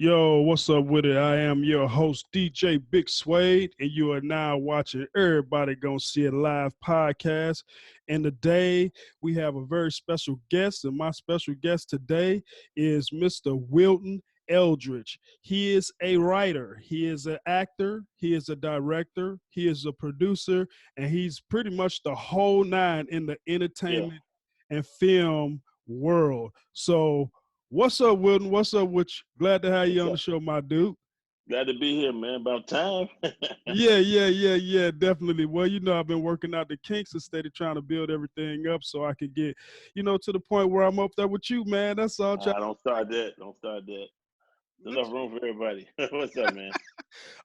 Yo, what's up with it? I am your host, DJ Big Suede, and you are now watching Everybody Gonna See It Live podcast. And today we have a very special guest, and my special guest today is Mr. Wilton Eldridge. He is a writer, he is an actor, he is a director, he is a producer, and he's pretty much the whole nine in the Yeah. entertainment and film world. So, what's up, Wilton? What's up with you? Glad to have you What's on the up? show, my dude. Glad to be here, man. About time. Yeah, definitely. Well, I've been working out the kinks instead of trying to build everything up so I could get, to the point where I'm up there with you, man. That's all. Don't start that. Don't start that. There's enough room for everybody. What's up, man?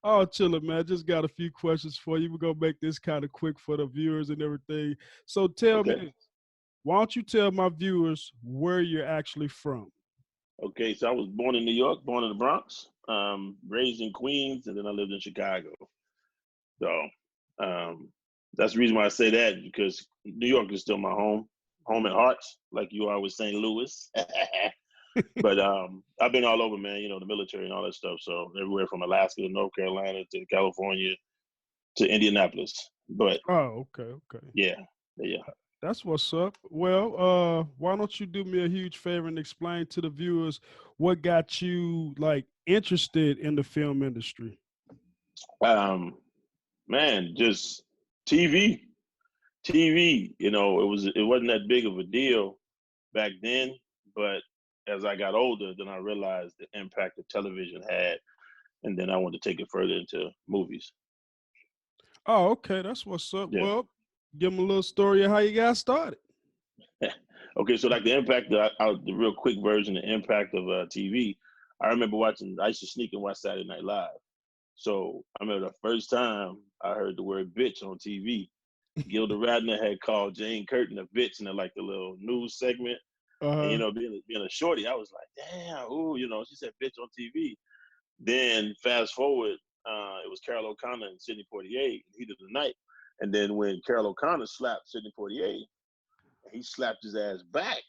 Oh, chilling, man. Just got a few questions for you. We're going to make this kind of quick for the viewers and everything. So tell me Okay. this. Why don't you tell my viewers where you're actually from? Okay. So I was born in New York, born in the Bronx, raised in Queens, and then I lived in Chicago. So that's the reason why I say that, because New York is still my home at hearts, like you are with St. Louis. But I've been all over, man. The military and all that stuff. So everywhere from Alaska to North Carolina to California to Indianapolis. But Oh, okay. yeah, yeah. That's what's up. Well, why don't you do me a huge favor and explain to the viewers what got you interested in the film industry? Man, just TV, TV. It wasn't that big of a deal back then, but as I got older, then I realized the impact that television had, and then I wanted to take it further into movies. Oh, okay, that's what's up. Yeah. Well, give them a little story of how you got started. Okay, so like the impact, the real quick version, the impact of TV. I remember watching. I used to sneak and watch Saturday Night Live. So I remember the first time I heard the word "bitch" on TV. Gilda Radner had called Jane Curtin a bitch in the little news segment. And Uh-huh. being a shorty, I was like, damn, ooh, she said bitch on TV. Then fast forward, it was Carol O'Connor and Sidney Poitier, Heat of the Night. And then when Carol O'Connor slapped Sidney Poitier, he slapped his ass back.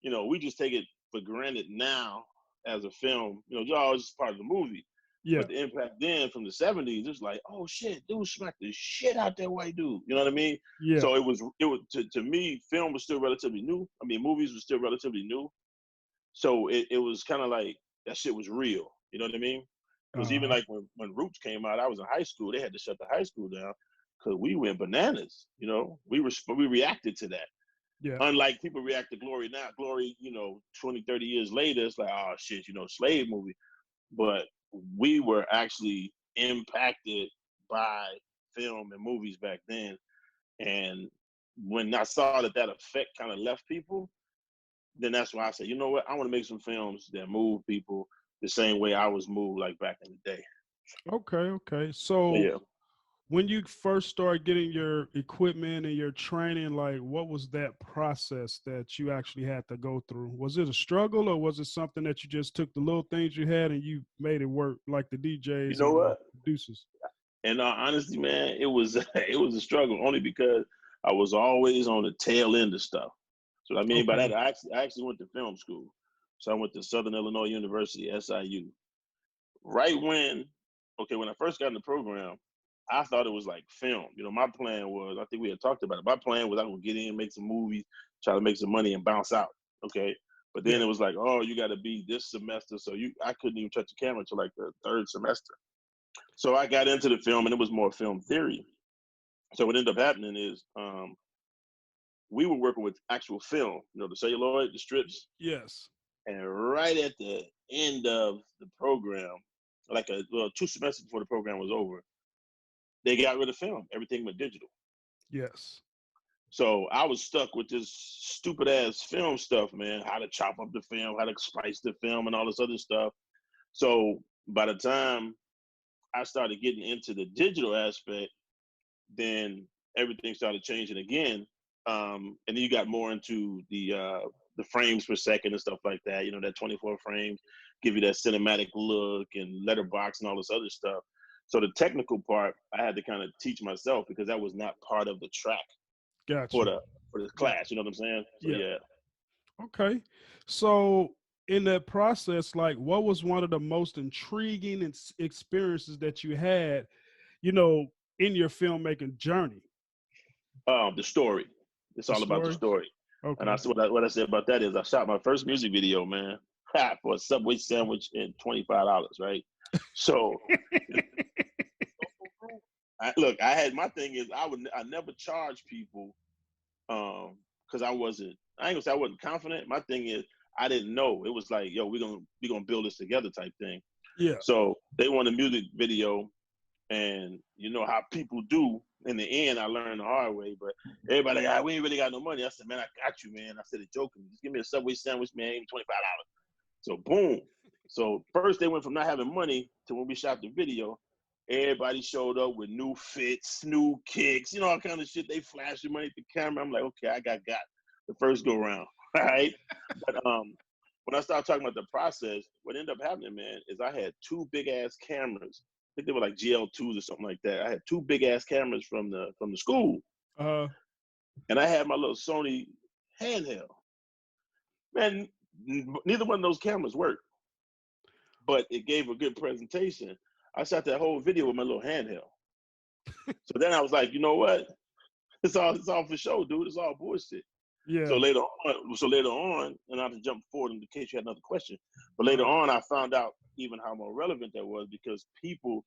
We just take it for granted now as a film. It's just part of the movie. Yeah. But the impact then from the 70s, it was like, oh shit, dude smacked the shit out that white dude. You know what I mean? Yeah. So it was to me, film was still relatively new. I mean, movies were still relatively new. So it was kind of like that shit was real. You know what I mean? Because even Uh-huh. like when Roots came out, I was in high school. They had to shut the high school down because we went bananas. We reacted to that. Yeah. Unlike people react to Glory now. Glory, 20, 30 years later, it's like, oh shit, slave movie. But we were actually impacted by film and movies back then. And when I saw that effect kind of left people, then that's why I said, you know what? I want to make some films that move people the same way I was moved like back in the day. Okay. So Yeah. when you first started getting your equipment and your training, what was that process that you actually had to go through? Was it a struggle, or was it something that you just took the little things you had and you made it work, like the You DJs know and the what? producers? And honestly, man, it was it was a struggle only because I was always on the tail end of stuff. So what I mean by Okay. that, I actually went to film school. So I went to Southern Illinois University, SIU. Right when I first got in the program, I thought it was like film. My plan was, I think we had talked about it. My plan was I would get in, make some movies, try to make some money and bounce out. Okay. But then Yeah. it was like, oh, you got to be this semester. So I couldn't even touch the camera until like the third semester. So I got into the film and it was more film theory. So what ended up happening is we were working with actual film, the celluloid, the strips. Yes. And right at the end of the program, 2 semesters before the program was over, they got rid of film. Everything went digital. Yes. So I was stuck with this stupid ass film stuff, man. How to chop up the film, how to spice the film, and all this other stuff. So by the time I started getting into the digital aspect, then everything started changing again. And then you got more into the frames per second and stuff like that. That 24 frames give you that cinematic look and letterbox and all this other stuff. So the technical part, I had to kind of teach myself because that was not part of the track for Gotcha. the Yeah. class. You know what I'm saying? So Yeah. yeah. Okay. So in that process, like, what was one of the most intriguing experiences that you had, you know, in your filmmaking journey? The story. It's The all about the story. story. And Okay. what I said about that is I shot my first music video, man, for a Subway sandwich and $25, right? So look, I had my thing is I never charge people because I ain't gonna say I wasn't confident. My thing is I didn't know. It was like, yo, we're gonna build this together type thing. Yeah. So they want a music video, and you know how people do. In the end, I learned the hard way. But everybody, we ain't really got no money. I said, man, I got you, man. I said it joking. Just give me a Subway sandwich, man. $25. So boom. So first they went from not having money to when we shot the video. Everybody showed up with new fits, new kicks, all kind of shit. They flashed the money at the camera. I'm like, okay, I got the first go round. All right. But when I started talking about the process, what ended up happening, man, is I had two big ass cameras. I think they were like GL2s or something like that. I had two big ass cameras from the school. And I had my little Sony handheld. Man, neither one of those cameras worked, but it gave a good presentation. I shot that whole video with my little handheld. So then I was like, you know what? It's all for show, dude. It's all bullshit. Yeah. So later on, and I have to jump forward in case you had another question. But later on, I found out even how more relevant that was because people,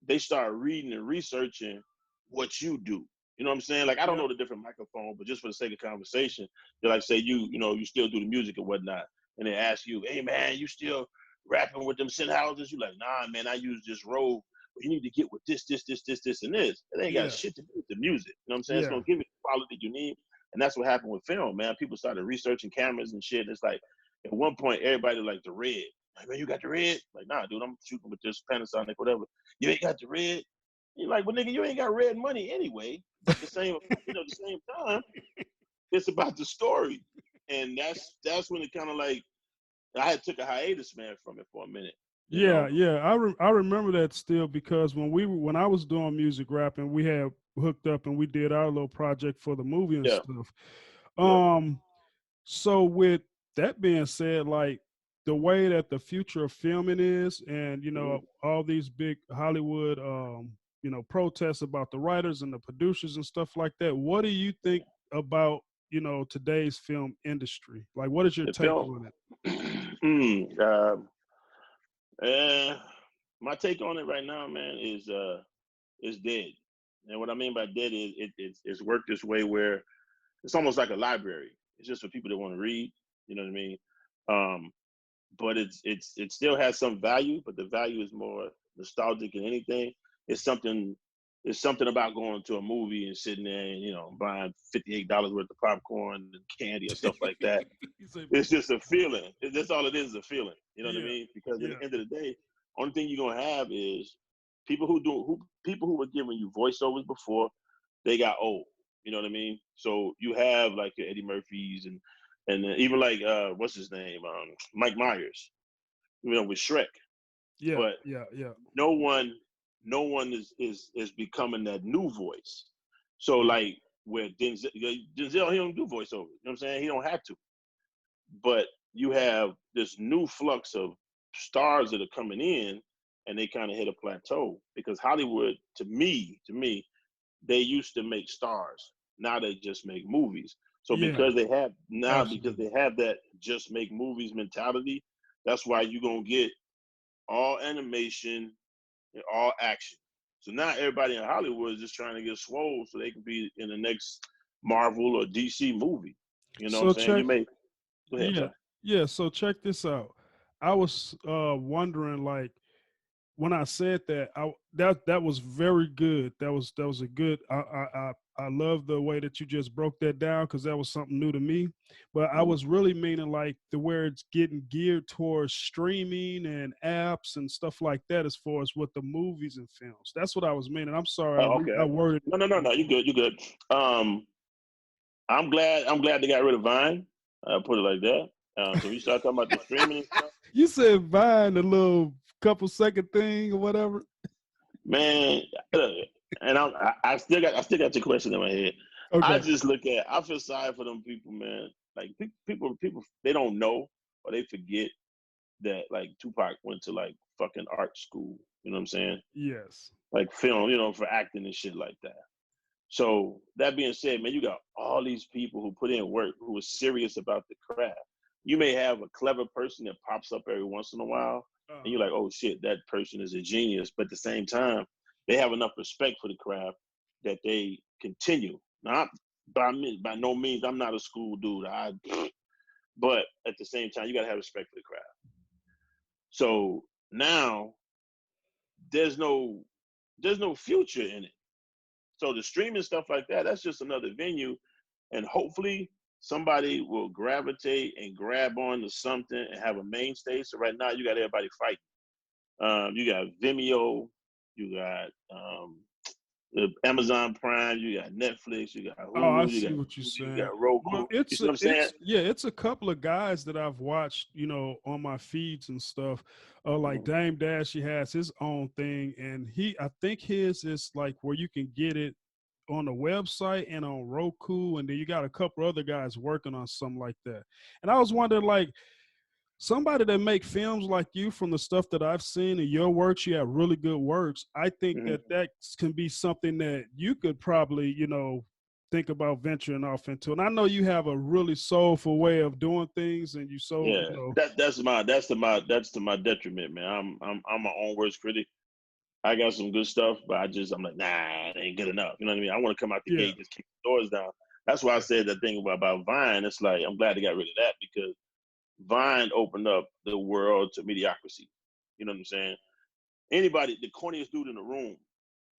they start reading and researching what you do. You know what I'm saying? Like, I don't know the different microphone, but just for the sake of conversation, they like say you still do the music or whatnot. And they ask you, hey man, you still rapping with them Sennheisers? You like, nah, man, I use this Rode. You need to get with this, and this. It ain't got shit to do with the music. You know what I'm saying? It's gonna give you the quality you need. And that's what happened with film, man. People started researching cameras and shit. And it's like, at one point, everybody like the red. Like, man, you got the red? Like, nah, dude, I'm shooting with this Panasonic, whatever. You ain't got the red? You're like, well, nigga, you ain't got red money anyway. But the same time, it's about the story. And that's when it kind of like, I had took a hiatus, man, from it for a minute. Yeah. I remember that still because when I was doing music rapping, we had hooked up and we did our little project for the movie and stuff. So with that being said, like the way that the future of filming is, and all these big Hollywood, protests about the writers and the producers and stuff like that. What do you think about today's film industry? Like, what is your take on it? My take on it right now, man, is dead. And what I mean by dead is it's worked this way where it's almost like a library. It's just for people that want to read. You know what I mean? But it still has some value, but the value is more nostalgic than anything. It's something about going to a movie and sitting there and buying $58 worth of popcorn and candy and stuff like that. It's just a feeling. That's all it is a feeling. You know what I mean? Because at the end of the day, only thing you're gonna have is people who were giving you voiceovers before they got old. You know what I mean? So you have like your Eddie Murphys and even like what's his name, Mike Myers, with Shrek. But no one is becoming that new voice. So like where Denzel, he don't do voiceover. You know what I'm saying? He don't have to. But you have this new flux of stars that are coming in, and they kind of hit a plateau because Hollywood, to me, they used to make stars. Now they just make movies. So because they have that just make movies mentality, that's why you're gonna get all animation and all action. So now everybody in Hollywood is just trying to get swole so they can be in the next Marvel or DC movie. You know what I'm saying? Go ahead, so check this out. I was wondering, like, when I said that, that was very good. That was a good. I love the way that you just broke that down because that was something new to me. But I was really meaning like where it's getting geared towards streaming and apps and stuff like that, as far as with the movies and films. That's what I was meaning. I'm sorry, I worded. No. You good. I'm glad they got rid of Vine. I'll put it like that. So we start talking about the streaming and stuff. You said Vine, the little couple second thing or whatever. Man, and I still got your question in my head. Okay. I feel sorry for them people, man. Like people, they don't know or they forget that like Tupac went to like fucking art school. You know what I'm saying? Yes. Like film, you know, for acting and shit like that. So that being said, man, you got all these people who put in work, who are serious about the craft. You may have a clever person that pops up every once in a while, and you're like, oh shit, that person is a genius. But at the same time, they have enough respect for the craft that they continue. Not by no means, I'm not a school dude. But at the same time, you gotta have respect for the craft. So now there's no future in it. So the streaming stuff like that, that's just another venue, and hopefully somebody will gravitate and grab on to something and have a mainstay. So right now you got everybody fighting. You got Vimeo, you got Amazon Prime, you got Netflix, you got Oh, I Hulu, you see got what you're you saying. got Roku. Well, You see what I'm saying? it's a couple of guys that I've watched, on my feeds and stuff. Like Dame Dash, he has his own thing, and I think his is like where you can get it on the website and on Roku, and then you got a couple other guys working on something like that. And I was wondering, like, somebody that make films like you, from the stuff that I've seen in your works, you have really good works. I think that can be something that you could probably, think about venturing off into. And I know you have a really soulful way of doing things, and that's to my detriment, man. I'm my own worst critic. I got some good stuff, but I'm like, nah, it ain't good enough. You know what I mean? I want to come out the gate, just kick the doors down. That's why I said that thing about Vine. It's like, I'm glad they got rid of that, because Vine opened up the world to mediocrity. You know what I'm saying? Anybody, the corniest dude in the room,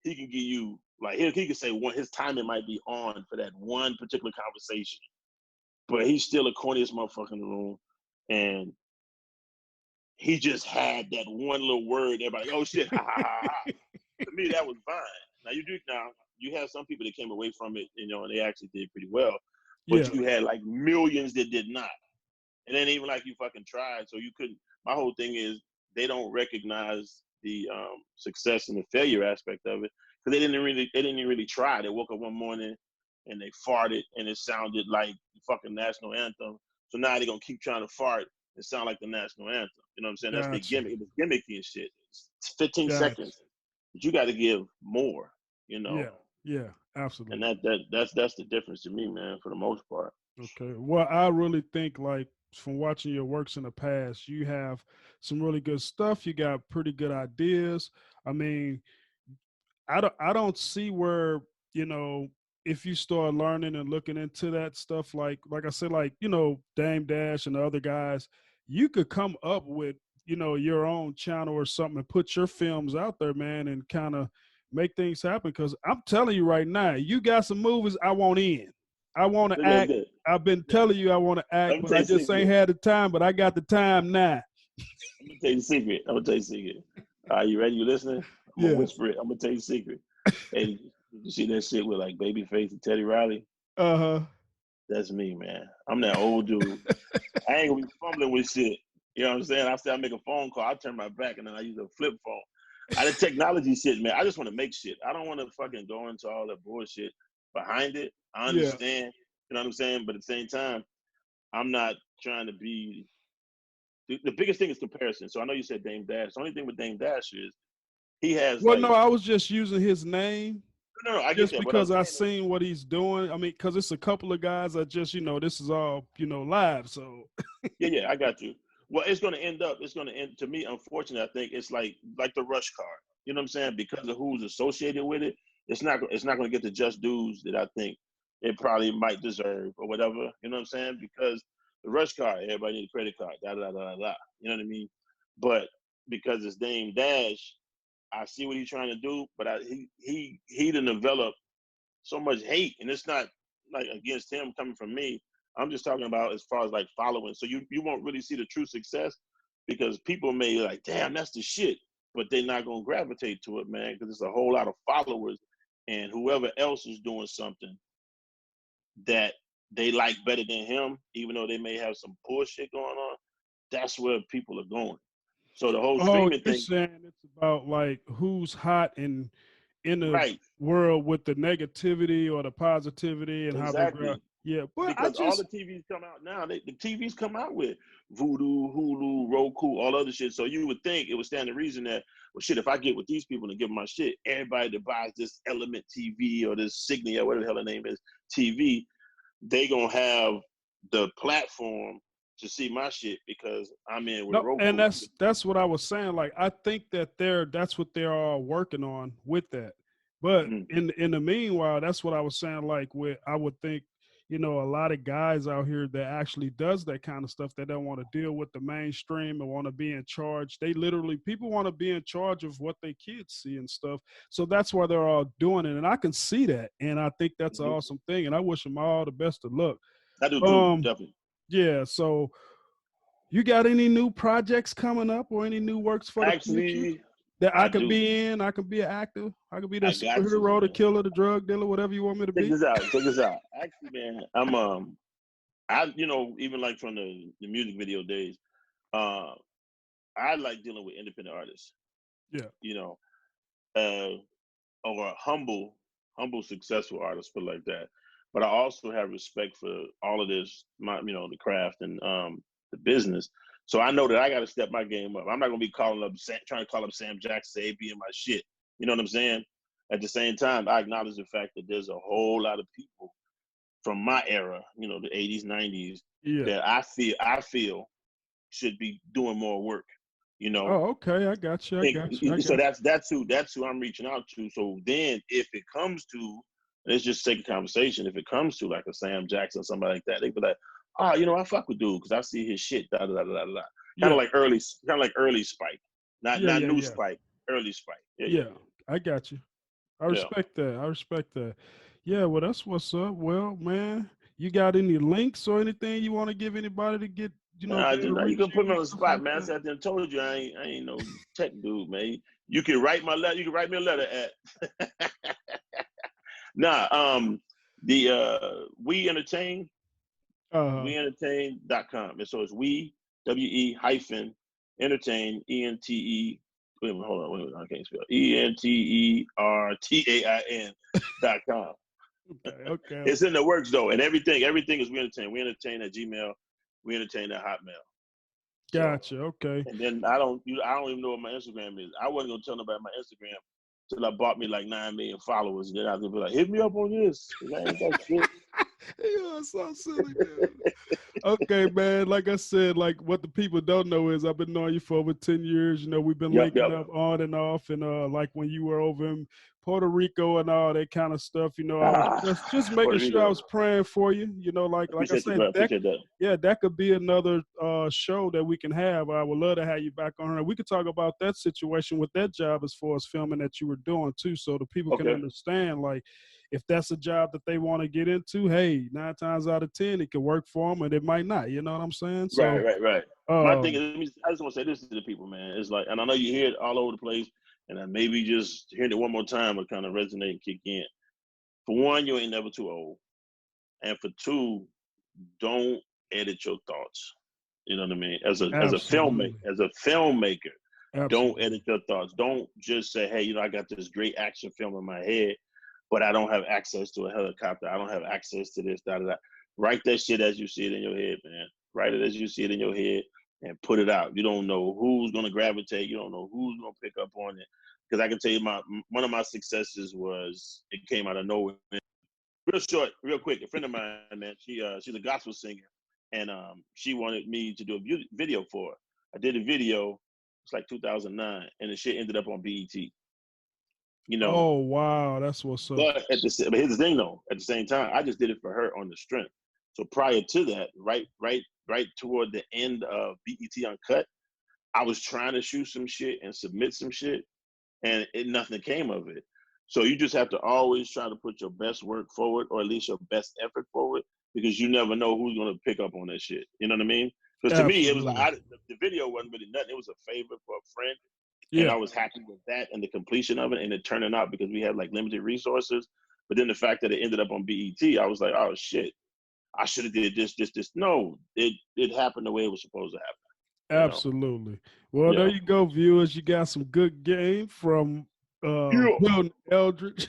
he can give you, like, he can say his timing might be on for that one particular conversation, but he's still the corniest motherfucker in the room. And he just had that one little word. Everybody, oh shit, ha ha ha ha. To me, that was Vine. Now you have some people that came away from it, and they actually did pretty well. But you had like millions that did not. It ain't even like you fucking tried, so you couldn't. My whole thing is they don't recognize the success and the failure aspect of it, because they didn't really try. They woke up one morning and they farted and it sounded like the fucking national anthem. So now they're gonna keep trying to fart and sound like the national anthem. You know what I'm saying? That's the gimmick. It was gimmicky and shit. It's 15 seconds, but you got to give more. Yeah, absolutely. And that's the difference to me, man. For the most part. Okay. Well, I really think, like, from watching your works in the past, you have some really good stuff. You got pretty good ideas. I mean, I don't see where, if you start learning and looking into that stuff, like I said, like, Dame Dash and the other guys, you could come up with, your own channel or something and put your films out there, man, and kind of make things happen. Because I'm telling you right now, you got some movies I want in. I want to act. I've been telling you I want to act, but I just ain't had the time. But I got the time now. I'm gonna tell you a secret. You ready? You listening? I'm gonna whisper it. I'm gonna tell you a secret. Hey, you see that shit with like Babyface and Teddy Riley? That's me, man. I'm that old dude. I ain't gonna be fumbling with shit. You know what I'm saying? I make a phone call. I turn my back and then I use a flip phone. The technology shit, man. I just want to make shit. I don't want to fucking go into all that bullshit behind it. I understand. You know what I'm saying? But at the same time, I'm not trying to be. The biggest thing is comparison. So I know you said Dame Dash. The only thing with Dame Dash is he has. Well, no, I was just using his name. No, I just get that. Because I seen what he's doing. I mean, because it's a couple of guys. I just, this is all, live. So. yeah, I got you. Well, it's going to end. To me, unfortunately, I think it's like the rush card. You know what I'm saying? Because of who's associated with it, it's not going to get the just dues that I think it probably might deserve or whatever. You know what I'm saying? Because the rush card, everybody need a credit card. Da da da da da. You know what I mean? But because it's Dame Dash, I see what he's trying to do. But he done developed so much hate, and it's not like against him coming from me. I'm just talking about as far as like following. So you won't really see the true success, because people may like, damn, that's the shit, but they're not gonna gravitate to it, man, because there's a whole lot of followers, and whoever else is doing something that they like better than him, even though they may have some bullshit going on, that's where people are going. So the whole streaming thing. Saying it's about like who's hot in the right. world with the negativity or the positivity and exactly. how they grab. Yeah, but I Because all just the TVs come out now, the TVs come out with Voodoo, Hulu, Roku, all other shit. So you would think it would stand to reason that, well, shit, if I get with these people and give them my shit, everybody that buys this Element TV or this Signia, whatever the hell the name is, TV, they gonna have the platform to see my shit because I'm in with no, and Roku. that's what I was saying. Like I think that that's what they're all working on with that. But Mm-hmm. in the meanwhile, that's what I was saying. Like with I would think, a lot of guys out here that actually does that kind of stuff that don't want to deal with the mainstream and want to be in charge. They literally people want to be in charge of what their kids see and stuff. So that's why they're all doing it. And I can see that. And I think that's an awesome thing. And I wish them all the best of luck. I do too, definitely. Yeah, so you got any new projects coming up or any new works for the future Actually, that I I can do. be in? I can be an actor. I can be the I got you, superhero, the man. killer, the drug dealer, whatever you want me to Check be. this out. Check this out. Actually, man, I even like from the music video days, uh, I like dealing with independent artists. Yeah. You know, or humble, successful artists, put it like that. But I also have respect for all of this, the craft and the business. So I know that I got to step my game up. I'm not gonna be trying to call up Sam Jackson, say, be in my shit. You know what I'm saying? At the same time, I acknowledge the fact that there's a whole lot of people from my era, the 80s, 90s, Yeah. that I feel should be doing more work. Oh, okay. I got you. I got you. I So got that's who I'm reaching out to. So then if it comes to, let's just take a conversation, if it comes to like a Sam Jackson, somebody like that, they be like, I fuck with dude because I see his shit, da da da da da. Kind of like early Spike. Not Yeah, yeah, new yeah. Spike, early Spike. Yeah. I got you. I Yeah. respect that. I respect that. Yeah, well, that's what's up. Well, man, you got any links or anything you want to give anybody to get, be able to You reach can put you me and on the stuff spot, like man. I that? said, I told you I ain't no tech dude, man. You can write my letter. You can write me a letter at the We Entertain, weentertain.com. And so it's WE hyphen entertain, wait a minute, hold on, wait a minute, I can't spell entertain.com. Okay. It's in the works though, and everything is We Entertain. We Entertain at Gmail, We Entertain at Hotmail. So, Gotcha. Okay. and then I don't even know what my Instagram is. I wasn't gonna tell nobody my Instagram till I bought me like 9 million followers. And then I was gonna be like, hit me up on this. I ain't got shit. Yeah, so silly, dude. Okay, man. Like I said, like what the people don't know is I've been knowing you for over 10 years. We've been Yep. linking up on and off, and like when you were over in Puerto Rico and all that kind of stuff. I was just making Puerto sure I Rico. was praying for you. Like I Appreciate you, said, bro. Appreciate that. yeah, that could be another show that we can have. I would love to have you back on here. We could talk about that situation with that job as far as filming that you were doing too, so the people can Okay. understand like if that's a job that they want to get into, hey, 9 times out of 10 it could work for them, and it might not. You know what I'm saying? So, Right. My thing is, I just want to say this to the people, man. It's like, and I know you hear it all over the place, and I maybe just hearing it one more time will kind of resonate and kick in. For one, you ain't never too old, and for two, don't edit your thoughts. You know what I mean? As a absolutely, filmmaker, don't absolutely, edit your thoughts. Don't just say, hey, I got this great action film in my head, but I don't have access to a helicopter. I don't have access to this, da da da. Write that shit as you see it in your head, man. Write it as you see it in your head and put it out. You don't know who's gonna gravitate. You don't know who's gonna pick up on it. Because I can tell you, one of my successes was it came out of nowhere. Real short, real quick. A friend of mine, man, she's a gospel singer, and she wanted me to do a video for her. I did a video. It's like 2009, and the shit ended up on BET. Oh wow, that's what's up. But here's the thing though. At the same time, I just did it for her on the strength. So prior to that, right toward the end of BET Uncut, I was trying to shoot some shit and submit some shit, and nothing came of it. So you just have to always try to put your best work forward, or at least your best effort forward, because you never know who's gonna pick up on that shit. You know what I mean? Because to me, it was like Absolutely. the video wasn't really nothing. It was a favor for a friend, and I Yeah, was happy with that and the completion of it and it turning out because we had like limited resources. But then the fact that it ended up on BET, I was like, oh shit, I should have did this. No, it happened the way it was supposed to happen. absolutely. Well, there Yeah. you go, viewers. You got some good game from Yeah. Wilton Eldridge.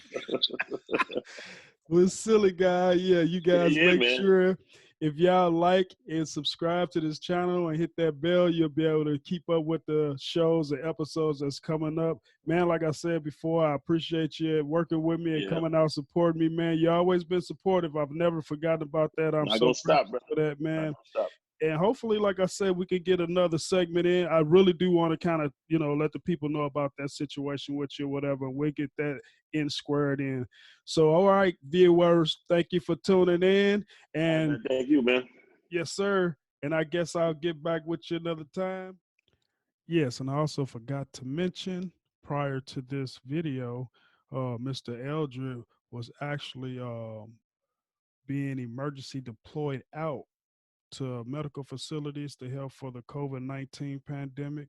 Well, silly guy. Yeah, you guys Yeah, make man. sure if y'all like and subscribe to this channel and hit that bell, you'll be able to keep up with the shows and episodes that's coming up. Man, like I said before, I appreciate you working with me and Yeah. coming out supporting me, man. You always been supportive. I've never forgotten about that. I'm Not so gonna stop, bro. grateful for that, Not man. gonna stop. And hopefully, like I said, we can get another segment in. I really do want to kind of, let the people know about that situation with you, whatever. And we'll get that in squared in. So, all right, viewers, thank you for tuning in. And man, thank you, man. yes, sir. And I guess I'll get back with you another time. Yes, and I also forgot to mention prior to this video, Mr. Eldridge was actually being emergency deployed out to medical facilities to help for the COVID-19 pandemic.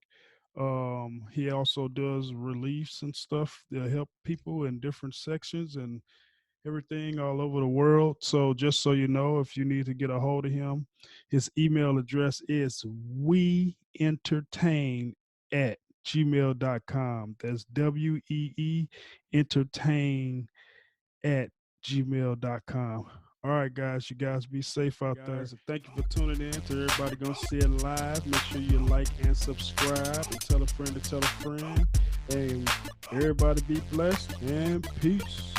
He also does reliefs and stuff to help people in different sections and everything all over the world. So just so you know, if you need to get a hold of him, his email address is weentertain at gmail.com. That's WEE entertain at gmail.com. All right, guys, you guys be safe out there. And thank you for tuning in to Everybody Gonna See It Live. Make sure you like and subscribe and tell a friend to tell a friend. Hey, everybody be blessed and peace.